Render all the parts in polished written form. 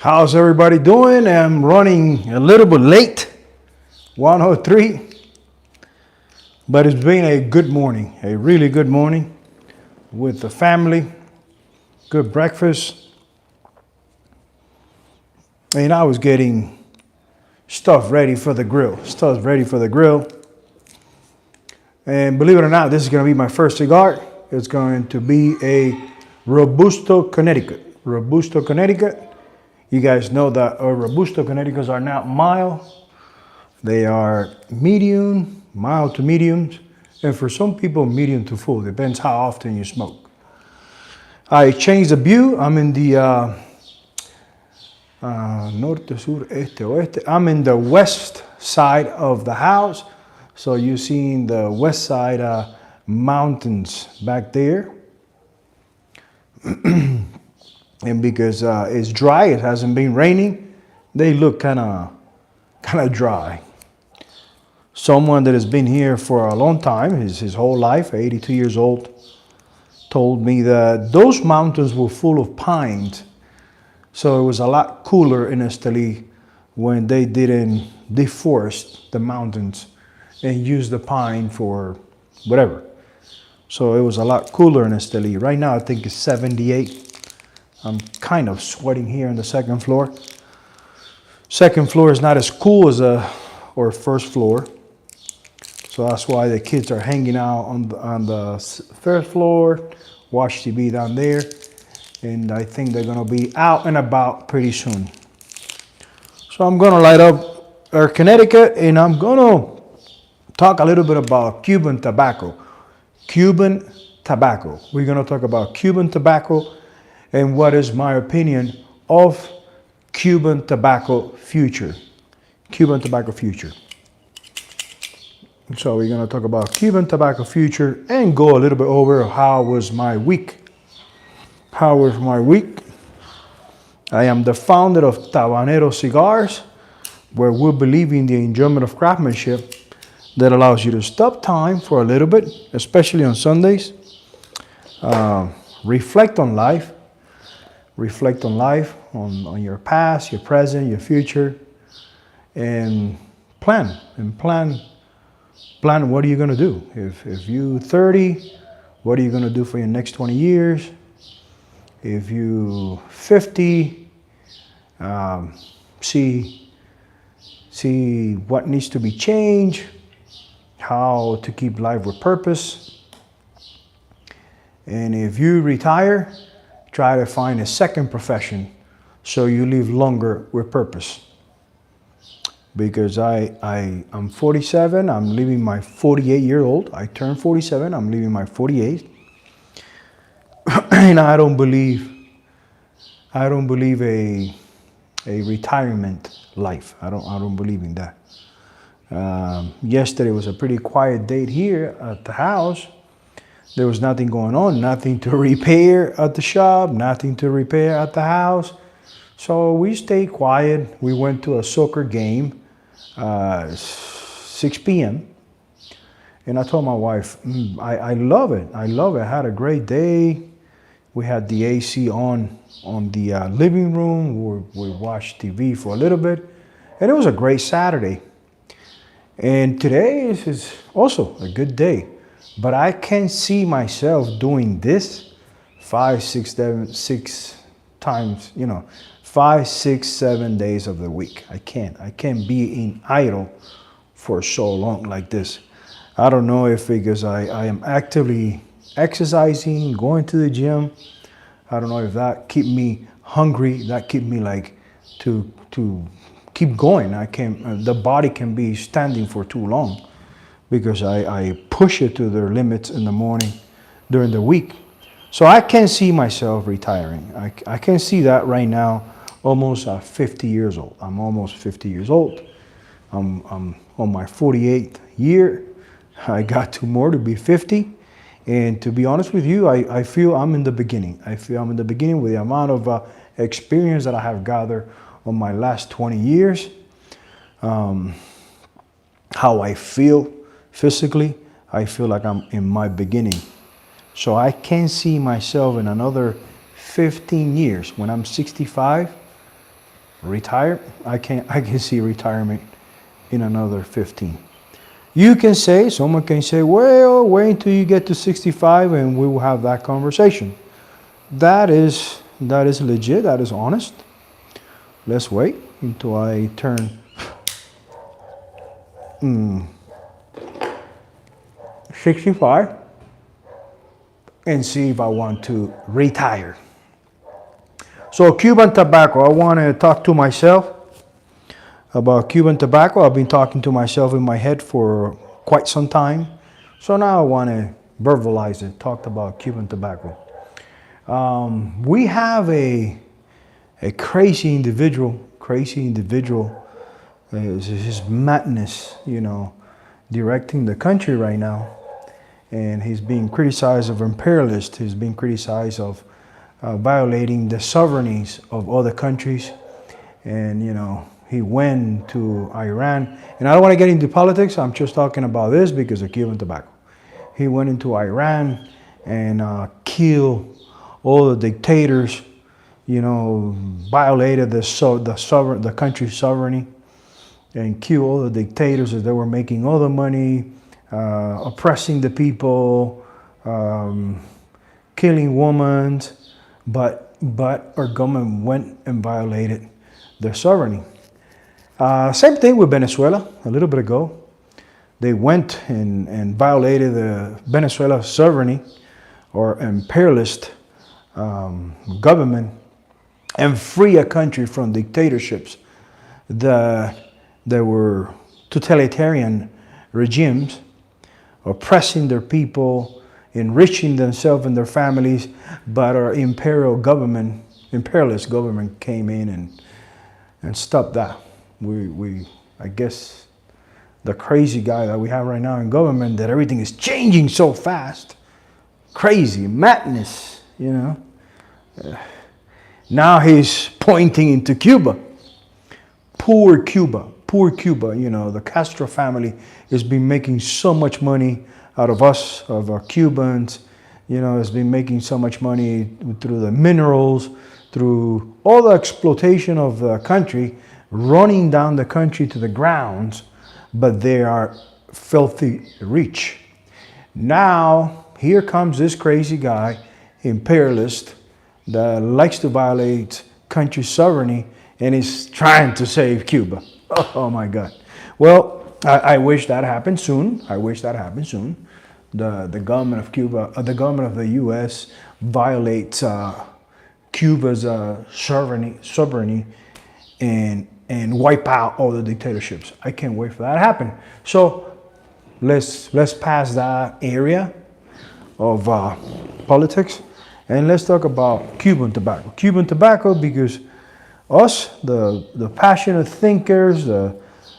How's everybody doing? I'm running a little bit late, 1:03, but it's been a good morning, a really good morning with the family, good breakfast, and I was getting stuff ready for the grill, And believe it or not, this is going to be my first cigar. It's going to be a Robusto, Connecticut. You guys know that our Robusto Connecticut's are not mild. They are medium, mild to mediums, and for some people, medium to full. Depends how often you smoke. I changed the view. I'm in the norte, sur, este, oeste. I'm in the west side of the house. So you're seeing the west side mountains back there. And because it's dry, it hasn't been raining, they look kind of dry. Someone that has been here for a long time, his whole life, 82 years old, told me that those mountains were full of pines. So it was a lot cooler in Esteli when they didn't deforest the mountains and use the pine for whatever. So it was a lot cooler in Esteli. Right now, I think it's 78. I'm kind of sweating here on the second floor. Second floor is not as cool as or first floor. So that's why the kids are hanging out on the third floor, watch TV down there. And I think they're gonna be out and about pretty soon. So I'm gonna light up our Connecticut and I'm gonna talk a little bit about Cuban tobacco. Cuban tobacco. We're gonna talk about Cuban tobacco and what is my opinion of Cuban tobacco future. Cuban tobacco future. So we're going to talk about Cuban tobacco future and go a little bit over how was my week. How was my week? I am the founder of Tabanero Cigars, where we believe in the enjoyment of craftsmanship that allows you to stop time for a little bit, especially on Sundays. Reflect on life. Reflect on life, on your past, your present, your future, and plan. Plan what are you going to do. If you're 30, what are you going to do for your next 20 years? If you're 50, see what needs to be changed, how to keep life with purpose. And if you retire, try to find a second profession so you live longer with purpose. Because I'm 47, I'm living my 48-year-old. I turned 47, I'm living my 48. And I don't believe a retirement life. I don't believe in that. Yesterday was a pretty quiet day here at the house. There was nothing going on, nothing to repair at the shop, nothing to repair at the house. So we stayed quiet. We went to a soccer game, 6 p.m. And I told my wife, I love it. I love it. I had a great day. We had the AC on the living room. We watched TV for a little bit. And it was a great Saturday. And today is also a good day. But I can't see myself doing this 5, 6 times, 5, 6, 7 days of the week. I can't be in idle for so long like this. I don't know if because I am actively exercising, going to the gym. I don't know if that keep me hungry, that keep me like to keep going. The body can be standing for too long. Because I push it to their limits in the morning during the week. So I can't see myself retiring. I can see that right now, almost 50 years old. I'm almost 50 years old. I'm on my 48th year. I got 2 more to be 50. And to be honest with you, I feel I'm in the beginning. I feel I'm in the beginning with the amount of experience that I have gathered on my last 20 years. How I feel. Physically, I feel like I'm in my beginning. So I can't see myself in another 15 years when I'm 65 Retire? I can see retirement in another 15. You can say, someone can say, well, wait until you get to 65 and we will have that conversation. That is legit, that is honest. Let's wait until I turn 65 and see if I want to retire. So Cuban tobacco, I want to talk to myself about Cuban tobacco. I've been talking to myself in my head for quite some time. So now I want to verbalize it, talk about Cuban tobacco. We have a crazy individual, his madness, directing the country right now. And he's being criticized of imperialist. He's being criticized of violating the sovereignties of other countries. And, he went to Iran. And I don't want to get into politics. I'm just talking about this because of Cuban tobacco. He went into Iran and killed all the dictators, violated the country's sovereignty and killed all the dictators as they were making all the money, oppressing the people, killing women, but our government went and violated their sovereignty. Same thing with Venezuela a little bit ago. They went and violated the Venezuela's sovereignty or imperialist government and free a country from dictatorships that were totalitarian regimes, oppressing their people, enriching themselves and their families, but our imperialist government came in and stopped that. I guess the crazy guy that we have right now in government, that everything is changing so fast, crazy, madness, Now he's pointing into Cuba. Poor Cuba. The Castro family has been making so much money out of us, of our Cubans. Has been making so much money through the minerals, through all the exploitation of the country, running down the country to the grounds, but they are filthy rich. Now, here comes this crazy guy, imperialist, that likes to violate country sovereignty and is trying to save Cuba. Oh my God. Well, I wish that happened soon. The government of Cuba, the government of the U.S. violates Cuba's sovereignty and wipe out all the dictatorships. I can't wait for that to happen. So let's pass that area of politics and let's talk about Cuban tobacco. Cuban tobacco, because us, the passionate thinkers, the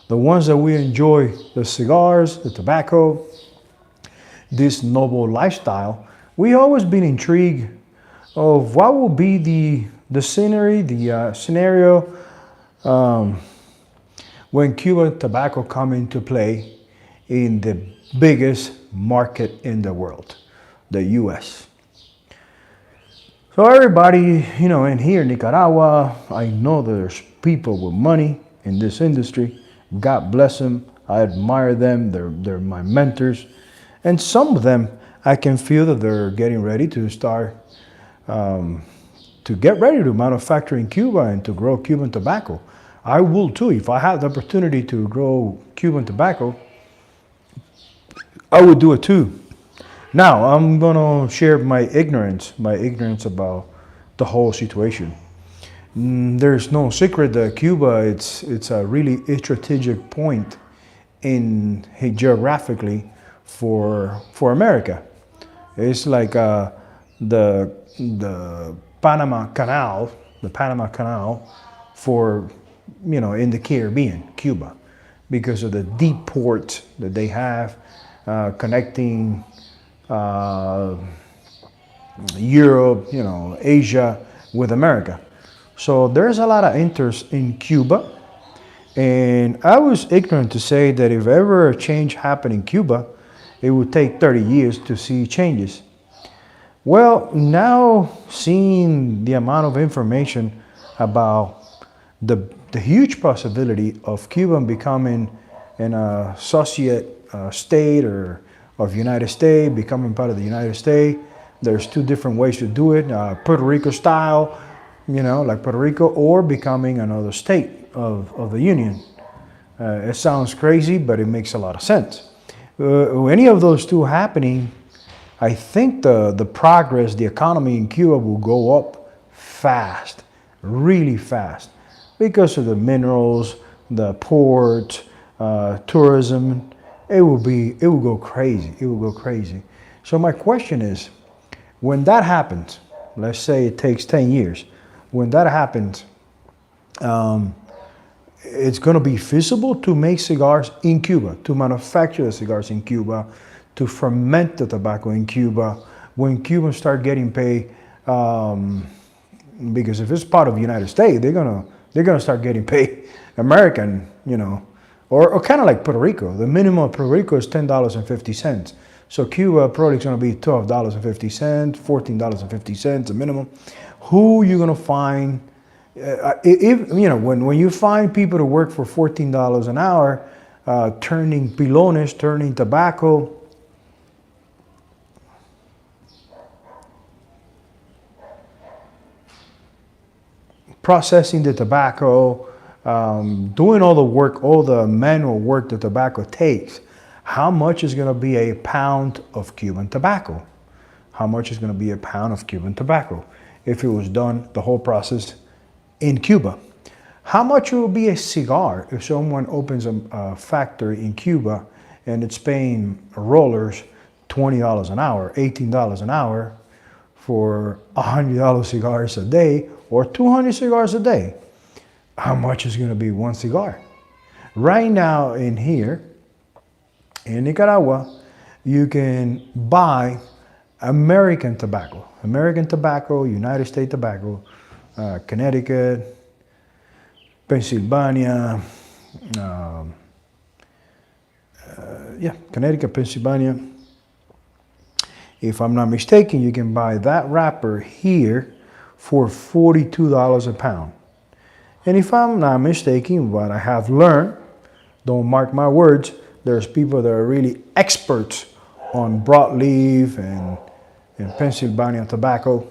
ones that we enjoy the cigars, the tobacco, this noble lifestyle, we always been intrigued of what will be the scenario when Cuban tobacco come into play in the biggest market in the world, the U.S. So everybody, in here in Nicaragua, I know there's people with money in this industry. God bless them. I admire them. They're my mentors. And some of them, I can feel that they're getting ready to start, to get ready to manufacture in Cuba and to grow Cuban tobacco. I will too. If I have the opportunity to grow Cuban tobacco, I would do it too. Now, I'm going to share my ignorance about the whole situation. There's no secret that Cuba, it's a really strategic point geographically for America. It's like the Panama Canal for, in the Caribbean, Cuba, because of the deep ports that they have connecting Europe, Asia with America. So there's a lot of interest in Cuba. And I was ignorant to say that if ever a change happened in Cuba, it would take 30 years to see changes. Well, now seeing the amount of information about the huge possibility of Cuba becoming an associate state or of United States, becoming part of the United States. There's two different ways to do it, Puerto Rico style, like Puerto Rico, or becoming another state of the Union. It sounds crazy, but it makes a lot of sense. Any of those two happening, I think the progress, the economy in Cuba will go up fast, really fast, because of the minerals, the port, tourism. It will go crazy. It will go crazy. So my question is, when that happens, let's say it takes 10 years, when that happens, it's going to be feasible to make cigars in Cuba, to manufacture the cigars in Cuba, to ferment the tobacco in Cuba, when Cubans start getting paid, because if it's part of the United States, they're gonna start getting paid American, or kind of like Puerto Rico. The minimum of Puerto Rico is $10.50. So Cuba probably is going to be $12.50, $14.50 a minimum. Who you going to find? When you find people to work for $14 an hour, turning pilones, turning tobacco, processing the tobacco, doing all the work, all the manual work the tobacco takes, how much is going to be a pound of Cuban tobacco? How much is going to be a pound of Cuban tobacco if it was done, the whole process, in Cuba? How much will be a cigar if someone opens a factory in Cuba and it's paying rollers $20 an hour, $18 an hour for $100 cigars a day or 200 cigars a day? How much is going to be one cigar? Right now in here, in Nicaragua, you can buy American tobacco, United States tobacco, Connecticut, Pennsylvania, Connecticut, Pennsylvania. If I'm not mistaken, you can buy that wrapper here for $42 a pound. And if I'm not mistaken, what I have learned, don't mark my words, there's people that are really experts on broadleaf and Pennsylvania tobacco.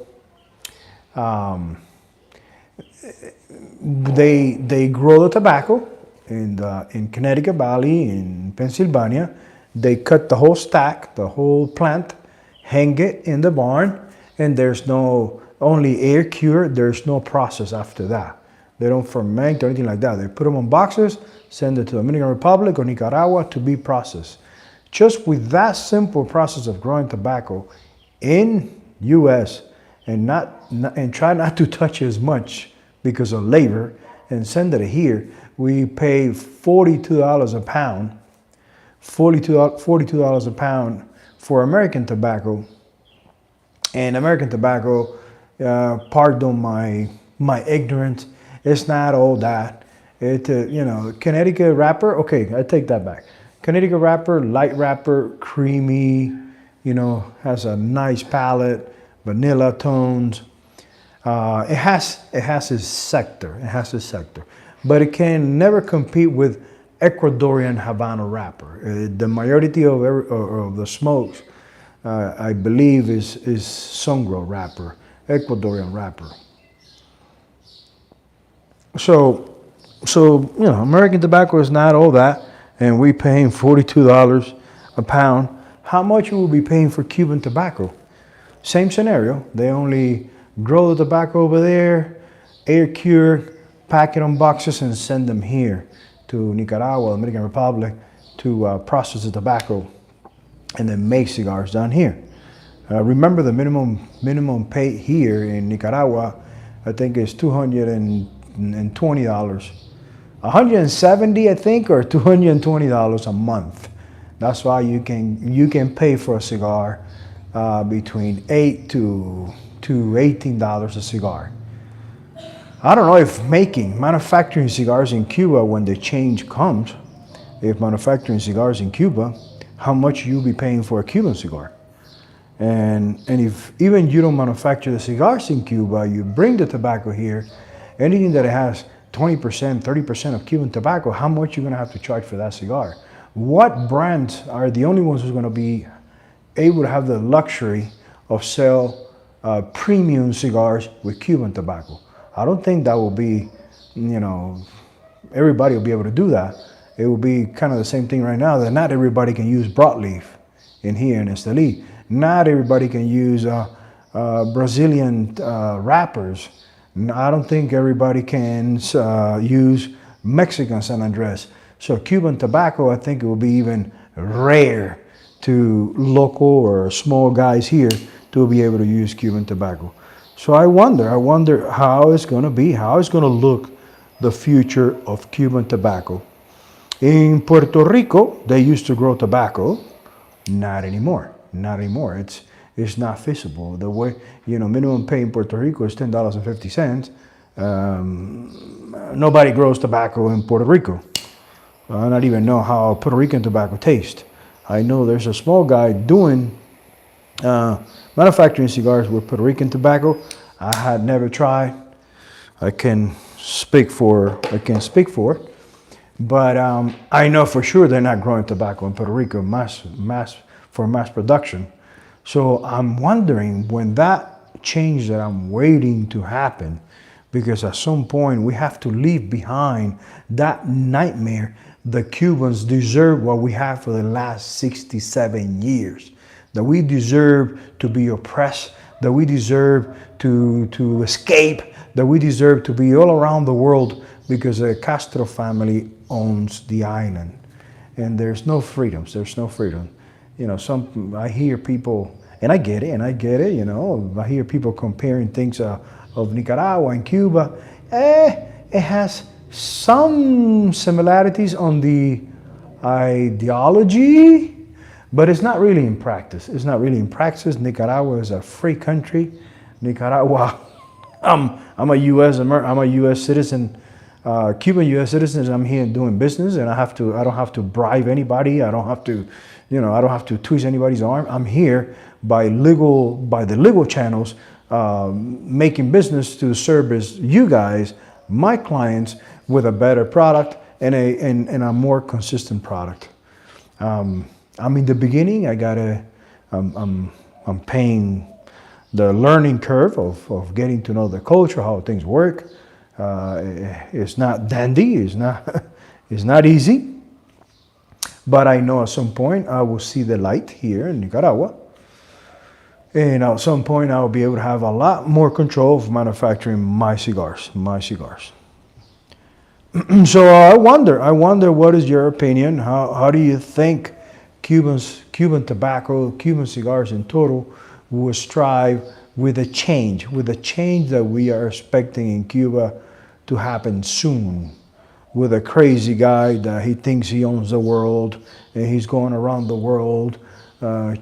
They grow the tobacco in Connecticut Valley, in Pennsylvania. They cut the whole stack, the whole plant, hang it in the barn, and there's only air cure, there's no process after that. They don't ferment or anything like that. They put them on boxes, send it to the Dominican Republic or Nicaragua to be processed. Just with that simple process of growing tobacco in U.S. and try not to touch as much because of labor and send it here, we pay $42 a pound, $42 a pound for American tobacco. And American tobacco, pardon my ignorance, it's not all that. Connecticut wrapper, okay, I take that back. Connecticut wrapper, light wrapper, creamy, has a nice palate, vanilla tones. It has its sector. It has its sector, but it can never compete with Ecuadorian Havana wrapper. The majority of the smokes, I believe, is Songro wrapper, Ecuadorian wrapper. So American tobacco is not all that, and we paying $42 a pound. How much will we be paying for Cuban tobacco? Same scenario. They only grow the tobacco over there, air cure, pack it on boxes, and send them here to Nicaragua, Dominican Republic, to process the tobacco and then make cigars down here. Remember, the minimum pay here in Nicaragua, I think, is $220. $170, I think, or $220 a month. That's why you can pay for a cigar between $8 to $18 a cigar. I don't know if manufacturing cigars in Cuba, when the change comes, if manufacturing cigars in Cuba, how much you'll be paying for a Cuban cigar. And if even you don't manufacture the cigars in Cuba, you bring the tobacco here, anything that has 20%, 30% of Cuban tobacco, how much you're going to have to charge for that cigar? What brands are the only ones who's going to be able to have the luxury of sell premium cigars with Cuban tobacco? I don't think that will be, everybody will be able to do that. It will be kind of the same thing right now, that not everybody can use broadleaf in here in Esteli. Not everybody can use Brazilian wrappers. I don't think everybody can use Mexican San Andres. So Cuban tobacco, I think it will be even rare to local or small guys here to be able to use Cuban tobacco. So I wonder how it's going to be, how it's going to look, the future of Cuban tobacco. In Puerto Rico, they used to grow tobacco. Not anymore. Not anymore. It's not feasible. The way, minimum pay in Puerto Rico is $10.50. Nobody grows tobacco in Puerto Rico. I don't even know how Puerto Rican tobacco tastes. I know there's a small guy doing manufacturing cigars with Puerto Rican tobacco. I had never tried. I can speak for it. But I know for sure they're not growing tobacco in Puerto Rico for mass production. So I'm wondering when that change that I'm waiting to happen, because at some point we have to leave behind that nightmare. The Cubans deserve what we have for the last 67 years. That we deserve to be oppressed, that we deserve to escape, that we deserve to be all around the world because the Castro family owns the island. And there's no freedoms, there's no freedom. I hear people, and I get it, I hear people comparing things of Nicaragua and Cuba. It has some similarities on the ideology, but it's not really in practice. It's not really in practice. Nicaragua is a free country. Nicaragua, I'm a U.S. citizen, Cuban U.S. citizen. I'm here doing business, and I don't have to bribe anybody. I don't have to twist anybody's arm. I'm here by the legal channels, making business to service you guys, my clients, with a better product and a more consistent product. I'm in the beginning. I'm paying the learning curve of getting to know the culture, how things work. It's not dandy. It's not easy. But I know at some point I will see the light here in Nicaragua. And at some point I will be able to have a lot more control of manufacturing my cigars. So I wonder what is your opinion? How do you think Cuban tobacco, Cuban cigars in total will strive with a change that we are expecting in Cuba to happen soon? With a crazy guy that he thinks he owns the world, and he's going around the world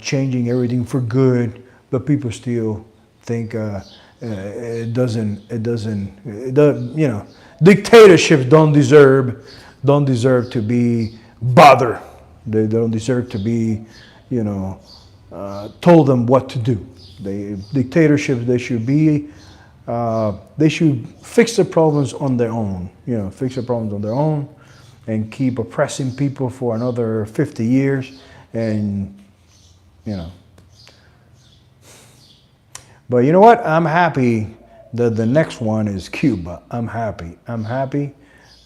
changing everything for good, but people still think dictatorships don't deserve to be bothered. They don't deserve to be, told them what to do. Dictatorships, they should fix the problems on their own. And keep oppressing people for another 50 years, and But you know what? I'm happy that the next one is Cuba. I'm happy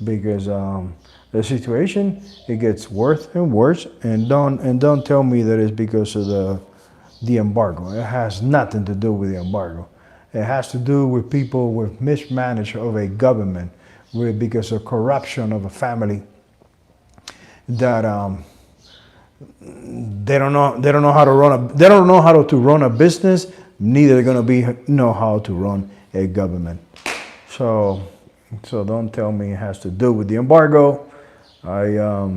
because the situation, it gets worse and worse. And don't tell me that it's because of the embargo. It has nothing to do with the embargo. It has to do with people with mismanagement of a government, because of corruption of a family that they don't know how to run a business. Neither they're going to know how to run a government. So don't tell me it has to do with the embargo. I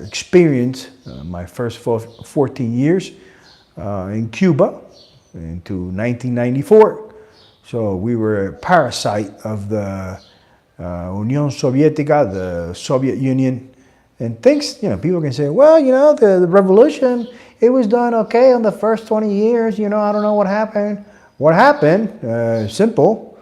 experienced my first 14 years in Cuba into 1994. So we were a parasite of the Unión Soviética, the Soviet Union. And things, people can say, well, the revolution, it was done okay in the first 20 years. I don't know what happened. What happened, simple,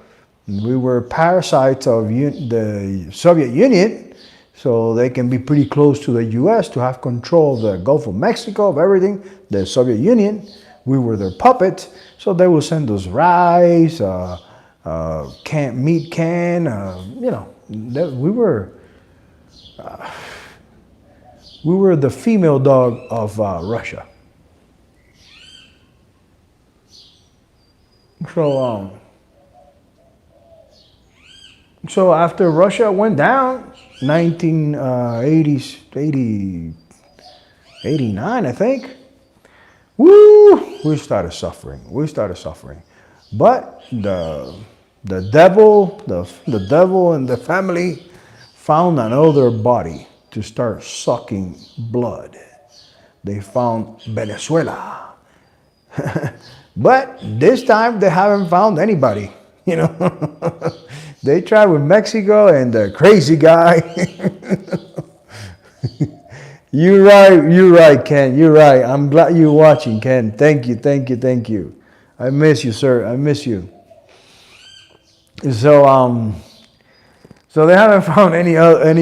We were parasites of the Soviet Union, so they can be pretty close to the U.S. to have control of the Gulf of Mexico, of everything, the Soviet Union. We were their puppets, so they will send us rice, meat can, we were the female dog of Russia. So after Russia went down, 89, I think. Woo! We started suffering. But the devil and the family found another body to start sucking blood. They found Venezuela. But this time they haven't found anybody, They tried with Mexico and the crazy guy. You're right, Ken. You're right. I'm glad you're watching, Ken. Thank you. I miss you, sir. I miss you. So they haven't found any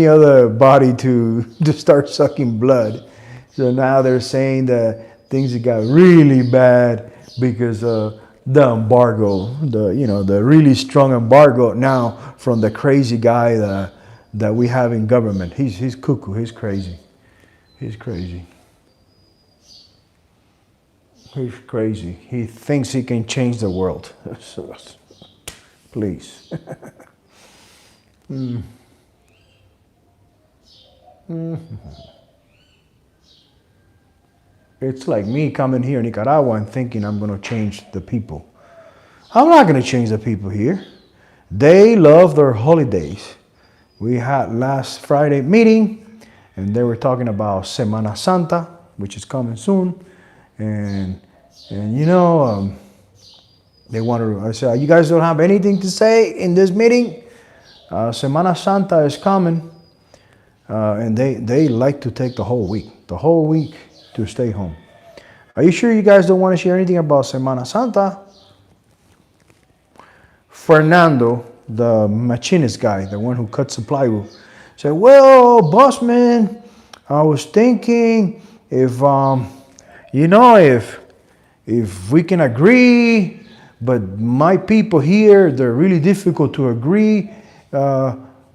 other body to start sucking blood. So now they're saying that things got really bad because the embargo, the really strong embargo now from the crazy guy that we have in government. He's cuckoo. He's crazy. He's crazy. He thinks he can change the world. So, please. It's like me coming here in Nicaragua and thinking I'm going to change the people. I'm not going to change the people here. They love their holidays. We had last Friday meeting, and they were talking about Semana Santa, which is coming soon. And they wanted to, I said, you guys don't have anything to say in this meeting? Semana Santa is coming. And they like to take the whole week to stay home. Are you sure you guys don't want to share anything about Semana Santa? Fernando, the machinist guy, the one who cuts the plywood, said, well, boss man, I was thinking if we can agree, but my people here, they're really difficult to agree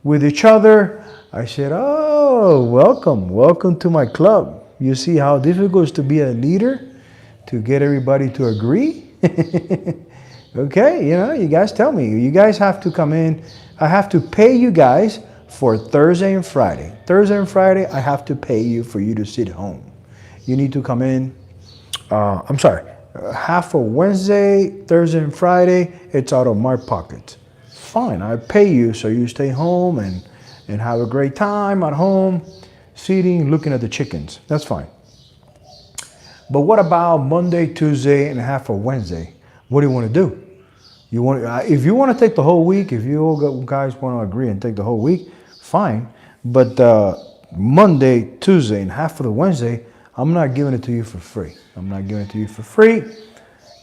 with each other. I said, oh, welcome to my club. You see how difficult it is to be a leader, to get everybody to agree? Okay, you guys tell me. You guys have to come in. I have to pay you guys for Thursday and Friday. Thursday and Friday, I have to pay you for you to sit home. You need to come in. Half of Wednesday, Thursday and Friday, it's out of my pocket. Fine, I pay you so you stay home and have a great time at home, sitting, looking at the chickens. That's fine. But what about Monday, Tuesday, and half of Wednesday? What do you want to do? If you want to take the whole week, if you all guys want to agree and take the whole week, fine. But Monday, Tuesday, and half of the Wednesday, I'm not giving it to you for free.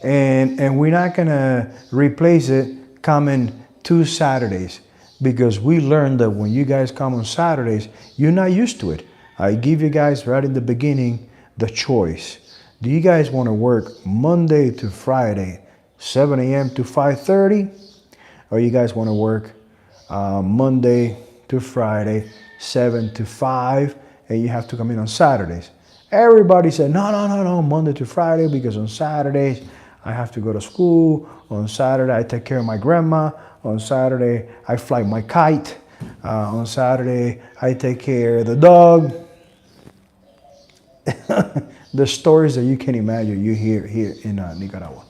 And we're not going to replace it coming 2 Saturdays. Because we learned that when you guys come on Saturdays, you're not used to it. I give you guys right in the beginning the choice. Do you guys want to work Monday to Friday, 7 a.m. to 5:30? Or you guys want to work Monday to Friday, 7 to 5, and you have to come in on Saturdays? Everybody said, no, Monday to Friday, because on Saturdays, I have to go to school. On Saturday, I take care of my grandma. On Saturday, I fly my kite. On Saturday, I take care of the dog. The stories that you can imagine you hear here in Nicaragua.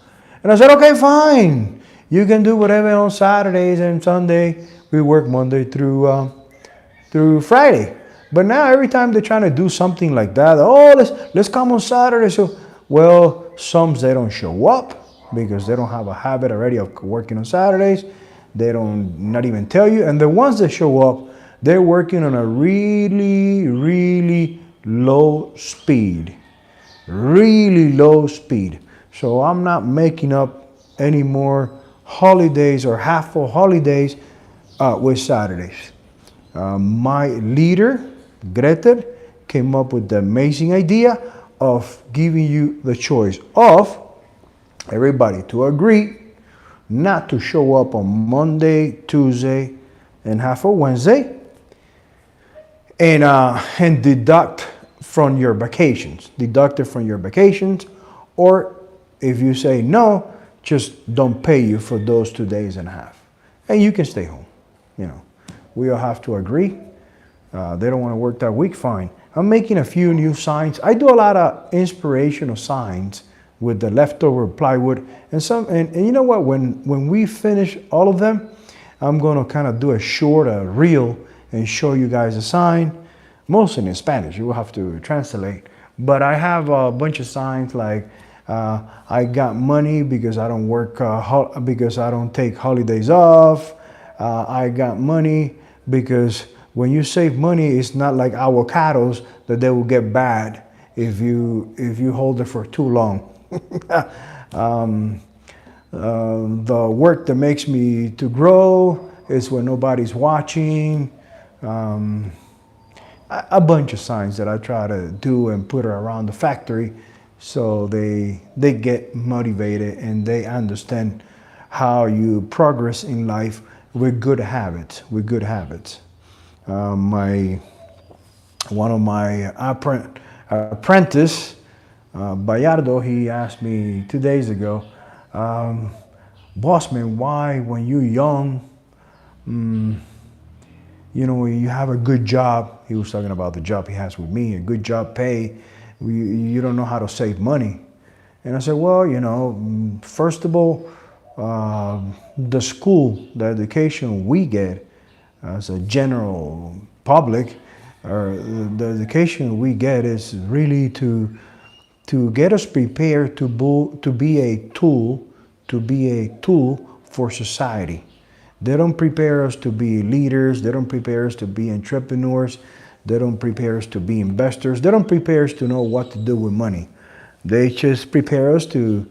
And I said, okay, fine. You can do whatever on Saturdays and Sunday. We work Monday through Friday. But now every time they're trying to do something like that, let's come on Saturday. So, well, some they don't show up because they don't have a habit already of working on Saturdays. They don't not even tell you. And the ones that show up, they're working on a really, really low speed. Really low speed. So I'm not making up any more holidays or half full holidays with Saturdays. My leader, Greta, came up with the amazing idea of giving you the choice of everybody to agree not to show up on Monday, Tuesday, and half of Wednesday, and deduct from your vacations. Deduct it from your vacations, or if you say no, just don't pay you for those 2 days and a half, and you can stay home. You know, we all have to agree. They don't want to work that week, fine. I'm making a few new signs. I do a lot of inspirational signs with the leftover plywood and you know what? When we finish all of them, I'm gonna kind of do a short, reel, and show you guys a sign, mostly in Spanish. You will have to translate. But I have a bunch of signs like I got money because I don't work, because I don't take holidays off. I got money because when you save money, it's not like avocados that they will get bad if you hold it for too long. The work that makes me to grow is when nobody's watching. A bunch of signs that I try to do and put around the factory so they get motivated and they understand how you progress in life with good habits. One of my apprentice, Bayardo, he asked me 2 days ago, boss man, why when you're young, you know, you have a good job. He was talking about the job he has with me, a good job pay. You don't know how to save money. And I said, well, you know, first of all, the school, the education we get as a general public, or the education we get is really to get us prepared to be a tool for society. They don't prepare us to be leaders. They don't prepare us to be entrepreneurs. They don't prepare us to be investors. They don't prepare us to know what to do with money. They just prepare us to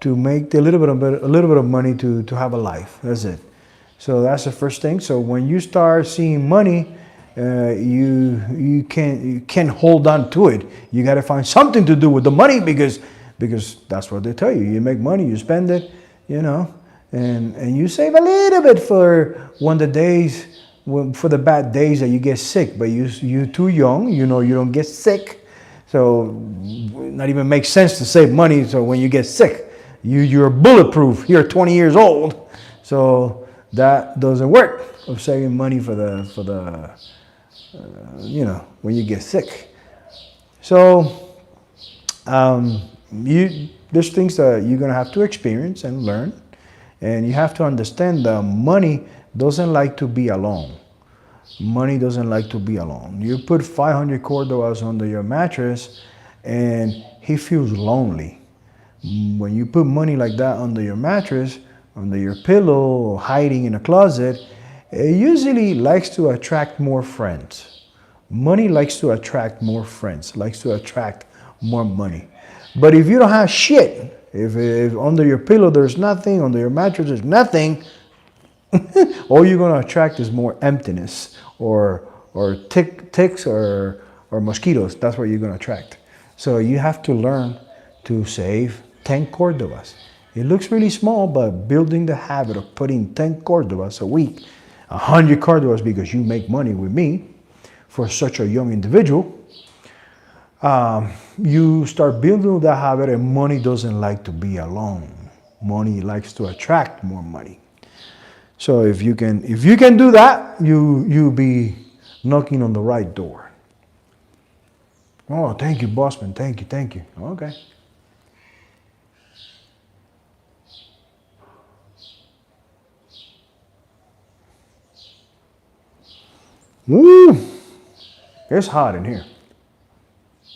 make a little bit of money to have a life. That's it. So that's the first thing. So when you start seeing money, you can't hold on to it. You got to find something to do with the money because that's what they tell you. You make money, you spend it, you know, and you save a little bit for for the bad days that you get sick. But you're too young, you know, you don't get sick. So not even makes sense to save money. So when you get sick, you're bulletproof. You're 20 years old. So that doesn't work of saving money for the you know, when you get sick. So there's things that you're gonna have to experience and learn, and you have to understand that money doesn't like to be alone. Money doesn't like to be alone. You put 500 Cordobas under your mattress, and he feels lonely. When you put money like that under your mattress, under your pillow, or hiding in a closet, it usually likes to attract more friends. Money likes to attract more friends, likes to attract more money. But if you don't have shit, if under your pillow there's nothing, under your mattress there's nothing, all you're going to attract is more emptiness or ticks or mosquitoes. That's what you're going to attract. So you have to learn to save 10 Cordobas. It looks really small, but building the habit of putting 10 Cordobas a week, 100 Cordobas because you make money with me for such a young individual, you start building that habit, and money doesn't like to be alone. Money likes to attract more money. So if you can do that, you'll be knocking on the right door. Oh, thank you, bossman. Thank you. Okay. Woo! It's hot in here.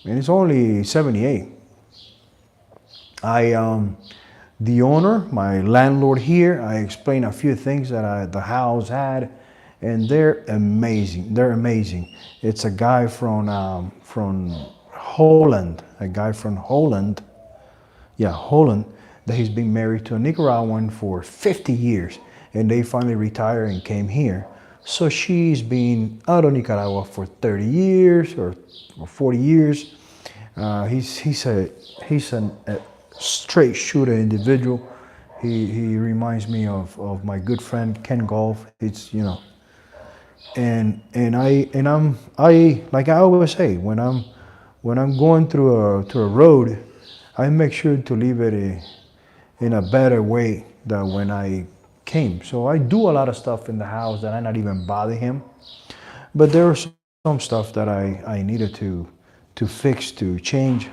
And it's only 78. The owner, my landlord here, I explained a few things that the house had, and they're amazing. They're amazing. It's a guy from Holland. A guy from Holland. Yeah, Holland. that he's been married to a Nicaraguan for 50 years, and they finally retired and came here. So she's been out of Nicaragua for 30 years or 40 years. He's a straight shooter individual. He reminds me of my good friend Ken Golf. It's, you know, and I'm like I always say, when I'm going through a road, I make sure to leave it in a better way than when I came. So I do a lot of stuff in the house that I not even bother him. But there was some stuff that I needed to fix, to change.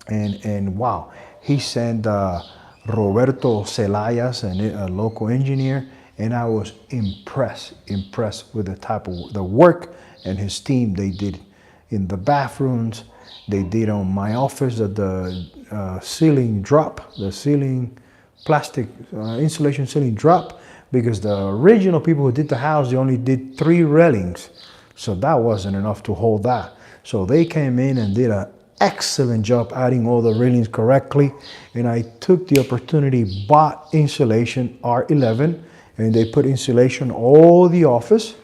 And wow, he sent Roberto Celayas, a local engineer, and I was impressed with the type of the work and his team they did in the bathrooms. They did on my office that the ceiling drop, the ceiling plastic insulation ceiling drop, because the original people who did the house, they only did 3 railings. So that wasn't enough to hold that. So they came in and did an excellent job adding all the railings correctly. And I took the opportunity, bought insulation R11, and they put insulation all the office.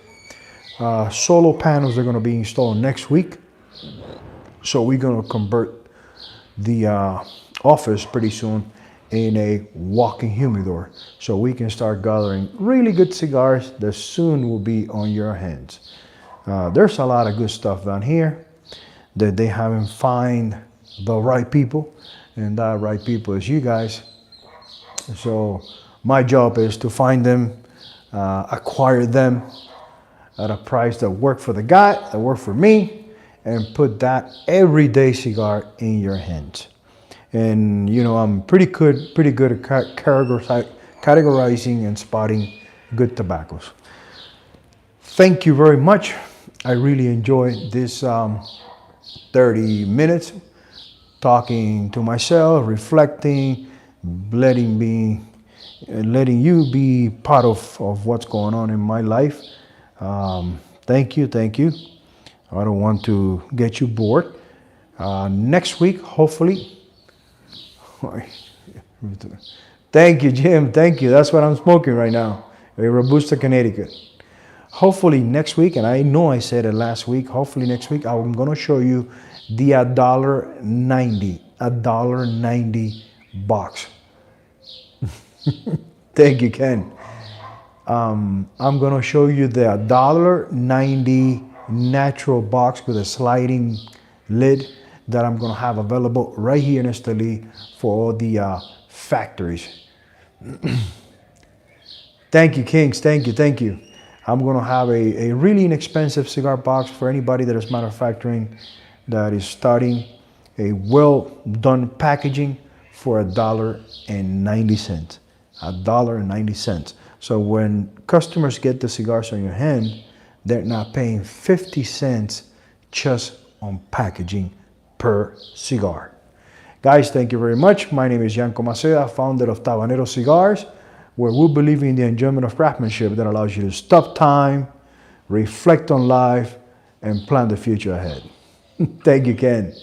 Solar panels are going to be installed next week. So we're going to convert the office pretty soon in a walk-in humidor, so we can start gathering really good cigars that soon will be on your hands. There's a lot of good stuff down here that they haven't find the right people, and that right people is you guys. So my job is to find them, acquire them at a price that work for the guy, that work for me, and put that everyday cigar in your hands. And you know, I'm pretty good at categorizing and spotting good tobaccos. Thank you very much. I really enjoyed this 30 minutes talking to myself, reflecting, letting you be part of what's going on in my life. Thank you. I don't want to get you bored. Next week, hopefully. Thank you, Jim. Thank you. That's what I'm smoking right now. A Robusta, Connecticut. Hopefully next week, and I know I said it last week, hopefully next week I'm going to show you the $1.90 box. Thank you, Ken. I'm going to show you the $1.90 natural box with a sliding lid that I'm going to have available right here in Esteli for all the factories. Thank you, Kings. Thank you. I'm going to have a really inexpensive cigar box for anybody that is manufacturing, that is starting a well done packaging for $1.90. $1.90. So when customers get the cigars on your hand, they're not paying 50 cents just on packaging per cigar. Guys, thank you very much. My name is Yanko Maceda, founder of Tabanero Cigars, where we believe in the enjoyment of craftsmanship that allows you to stop time, reflect on life, and plan the future ahead. Thank you, Ken.